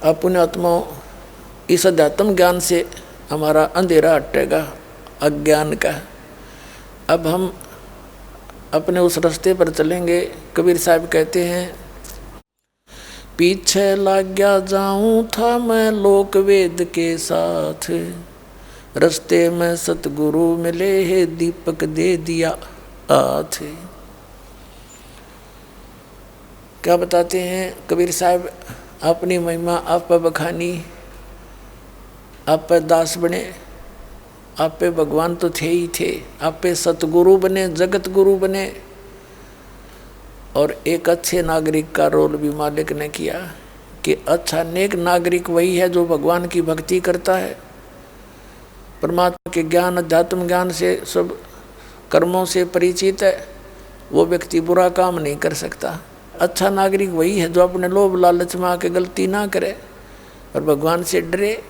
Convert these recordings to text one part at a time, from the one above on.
अब पुण्यात्माओं, इस अध्यात्म ज्ञान से हमारा अंधेरा हटेगा अज्ञान का। अब हम अपने उस रास्ते पर चलेंगे। कबीर साहब कहते हैं, पीछे लग गया जाऊं था मैं लोक वेद के साथ, रास्ते में सतगुरु मिले है दीपक दे दिया हाथ। क्या बताते हैं कबीर साहब, अपनी महिमा आप पर बखानी, आप पे दास बने, आप पे भगवान तो थे ही थे, आप पे सतगुरु बने, जगत गुरु बने, और एक अच्छे नागरिक का रोल भी मालिक ने किया कि अच्छा नेक नागरिक वही है जो भगवान की भक्ति करता है, परमात्मा के ज्ञान अध्यात्म ज्ञान से सब कर्मों से परिचित है। वो व्यक्ति बुरा काम नहीं कर सकता। अच्छा नागरिक वही है जो अपने लोभ लालच में आके गलती ना करे और भगवान से डरे,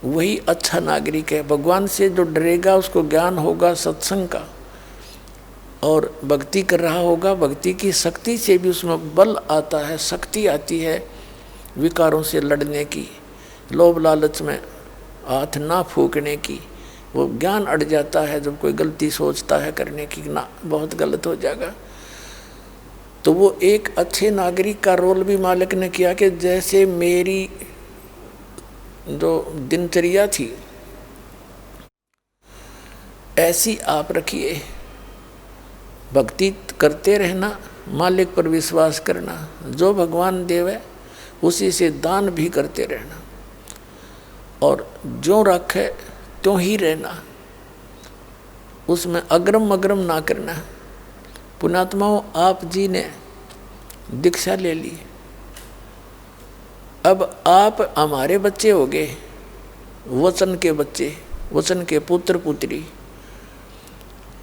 वही अच्छा नागरिक है। भगवान से जो डरेगा उसको ज्ञान होगा सत्संग का और भक्ति कर रहा होगा, भक्ति की शक्ति से भी उसमें बल आता है, शक्ति आती है विकारों से लड़ने की, लोभ लालच में हाथ ना फूकने की। वो ज्ञान अड़ जाता है जब कोई गलती सोचता है करने की, ना बहुत गलत हो जाएगा। तो वो एक अच्छे नागरिक का रोल भी मालिक ने किया कि जैसे मेरी जो दिनचर्या थी ऐसी आप रखिए, भक्ति करते रहना, मालिक पर विश्वास करना, जो भगवान देवे उसी से दान भी करते रहना और जो रखे त्यों ही रहना, उसमें अग्रम अग्रम ना करना। पुण्यात्माओं, आप जी ने दीक्षा ले ली, अब आप हमारे बच्चे हो गए, वचन के बच्चे, वचन के पुत्र पुत्री,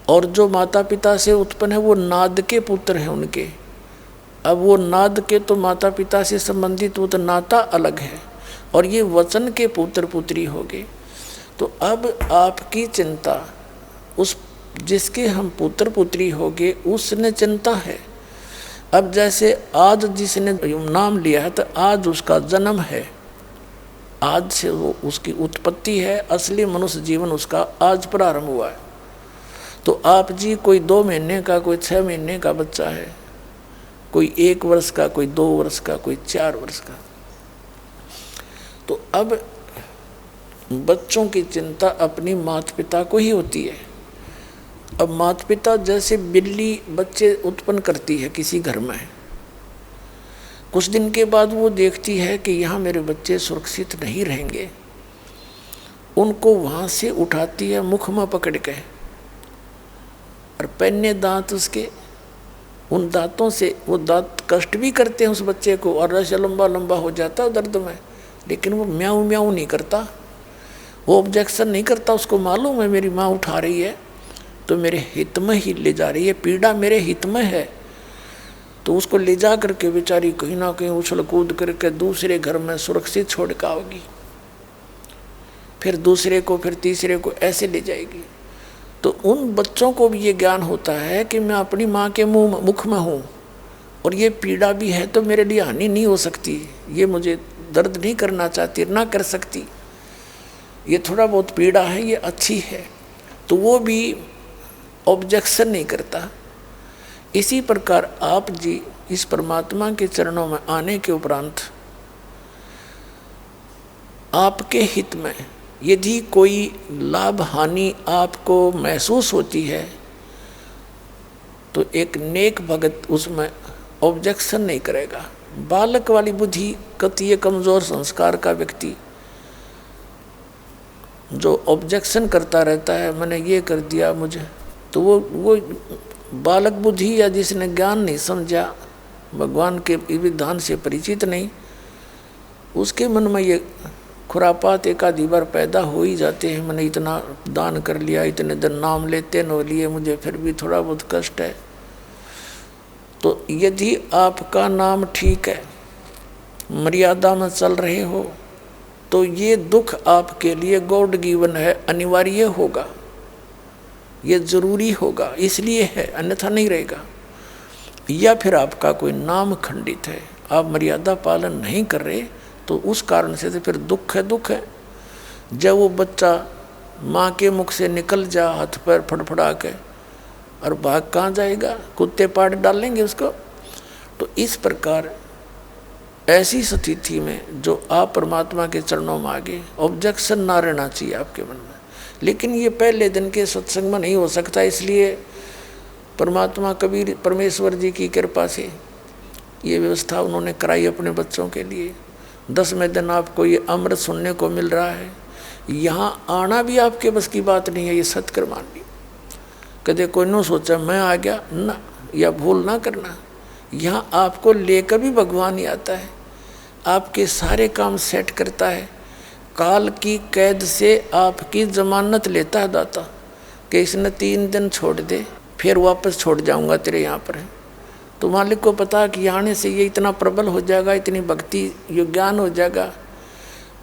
और जो माता पिता से उत्पन्न है वो नाद के पुत्र हैं उनके। अब वो नाद के तो माता पिता से संबंधित वो तो नाता अलग है, और ये वचन के पुत्र पुत्री हो गए। तो अब आपकी चिंता उस जिसके हम पुत्र पुत्री हो गए उसने चिंता है। अब जैसे आज जिसने नाम लिया है तो आज उसका जन्म है, आज से वो उसकी उत्पत्ति है, असली मनुष्य जीवन उसका आज प्रारंभ हुआ है। तो आप जी कोई 2 महीने का, कोई 6 महीने का बच्चा है, कोई 1 वर्ष का, कोई 2 वर्ष का, कोई 4 वर्ष का। तो अब बच्चों की चिंता अपनी माता पिता को ही होती है। अब माता पिता जैसे बिल्ली बच्चे उत्पन्न करती है किसी घर में, कुछ दिन के बाद वो देखती है कि यहाँ मेरे बच्चे सुरक्षित नहीं रहेंगे, उनको वहाँ से उठाती है मुख में पकड़ के, और पहने दांत उसके, उन दांतों से वो दांत कष्ट भी करते हैं उस बच्चे को, और ऐसे लंबा लंबा हो जाता है दर्द में, लेकिन वो म्याऊं म्याऊं नहीं करता, वो ऑब्जेक्शन नहीं करता। उसको मालूम है मेरी माँ उठा रही है तो मेरे हित में ही ले जा रही है, पीड़ा मेरे हित में है। तो उसको ले जा करके बेचारी कहीं ना कहीं उछल कूद करके दूसरे घर में सुरक्षित छोड़ के आओगी, फिर दूसरे को, फिर तीसरे को, ऐसे ले जाएगी। तो उन बच्चों को भी ये ज्ञान होता है कि मैं अपनी माँ के मुख में हूँ, और ये पीड़ा भी है तो मेरे लिए हानि नहीं हो सकती, ये मुझे दर्द नहीं करना चाहती, ना कर सकती, ये थोड़ा बहुत पीड़ा है, ये अच्छी है, तो वो भी ऑब्जेक्शन नहीं करता। इसी प्रकार आप जी इस परमात्मा के चरणों में आने के उपरांत आपके हित में यदि कोई लाभ हानि आपको महसूस होती है तो एक नेक भगत उसमें ऑब्जेक्शन नहीं करेगा। बालक वाली बुद्धि, कतिय कमजोर संस्कार का व्यक्ति जो ऑब्जेक्शन करता रहता है, मैंने ये कर दिया मुझे, तो वो बालक बुद्धि या जिसने ज्ञान नहीं समझा, भगवान के विधान से परिचित नहीं, उसके मन में ये खुरापात एक आधी बार पैदा हो ही जाते हैं। मैंने इतना दान कर लिया, इतने दिन नाम लेते न लिए, मुझे फिर भी थोड़ा बहुत कष्ट है। तो यदि आपका नाम ठीक है, मर्यादा में चल रहे हो, तो ये दुख आपके लिए गॉड गिवन है, अनिवार्य होगा, ये जरूरी होगा, इसलिए है, अन्यथा नहीं रहेगा। या फिर आपका कोई नाम खंडित है, आप मर्यादा पालन नहीं कर रहे, तो उस कारण से तो फिर दुख है, दुख है। जब वो बच्चा माँ के मुख से निकल जा हाथ पैर फड़फड़ा के, और भाग कहाँ जाएगा, कुत्ते पाट डालेंगे उसको। तो इस प्रकार ऐसी स्थिति में जो आप परमात्मा के चरणों में आगे, ऑब्जेक्शन ना रहना चाहिए आपके मन में। लेकिन ये पहले दिन के सत्संग में नहीं हो सकता, इसलिए परमात्मा कबीर परमेश्वर जी की कृपा से ये व्यवस्था उन्होंने कराई अपने बच्चों के लिए। 10वें दिन आपको ये अमृत सुनने को मिल रहा है। यहाँ आना भी आपके बस की बात नहीं है, ये सत्कर्मान भी। कदे कोई न सोचा मैं आ गया ना, या भूल ना करना। यहाँ आपको लेकर भी भगवान ही आता है, आपके सारे काम सेट करता है। काल की कैद से आपकी जमानत लेता है दाता, कि इसने 3 दिन छोड़ दे, फिर वापस छोड़ जाऊंगा तेरे यहाँ पर है। तो मालिक को पता कि आने से ये इतना प्रबल हो जाएगा, इतनी भक्ति यो ज्ञान हो जाएगा।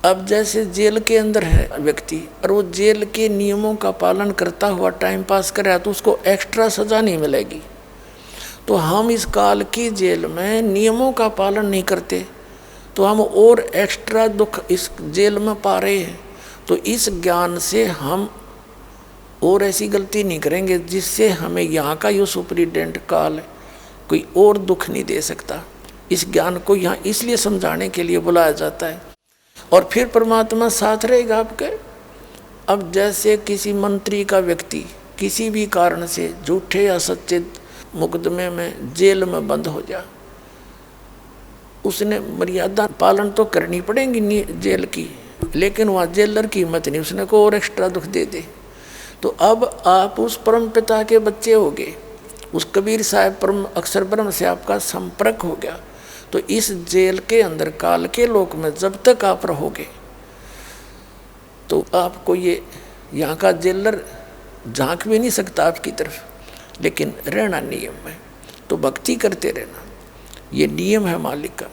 अब जैसे जेल के अंदर है व्यक्ति, और वो जेल के नियमों का पालन करता हुआ टाइम पास करे, तो उसको एक्स्ट्रा सज़ा नहीं मिलेगी। तो हम इस काल की जेल में नियमों का पालन नहीं करते, तो हम और एक्स्ट्रा दुख इस जेल में पा रहे हैं। तो इस ज्ञान से हम और ऐसी गलती नहीं करेंगे जिससे हमें यहाँ का यो सुपरिटेंडेंट काल कोई और दुख नहीं दे सकता। इस ज्ञान को यहाँ इसलिए समझाने के लिए बुलाया जाता है। और फिर परमात्मा साथ रहेगा आपके। अब जैसे किसी मंत्री का व्यक्ति किसी भी कारण से झूठे या सच्चे मुकदमे में जेल में बंद हो जा, उसने मर्यादा पालन तो करनी पड़ेगी जेल की, लेकिन वहाँ जेलर की हिम्मत नहीं, उसने को और एक्स्ट्रा दुख दे दे। तो अब आप उस परम पिता के बच्चे हो गए, उस कबीर साहब परम अक्षर ब्रह्म से आपका संपर्क हो गया। तो इस जेल के अंदर काल के लोक में जब तक आप रहोगे, तो आपको ये यहाँ का जेलर झांक भी नहीं सकता आपकी तरफ, लेकिन रहना नियम में। तो भक्ति करते रहना, ये नियम है मालिक का।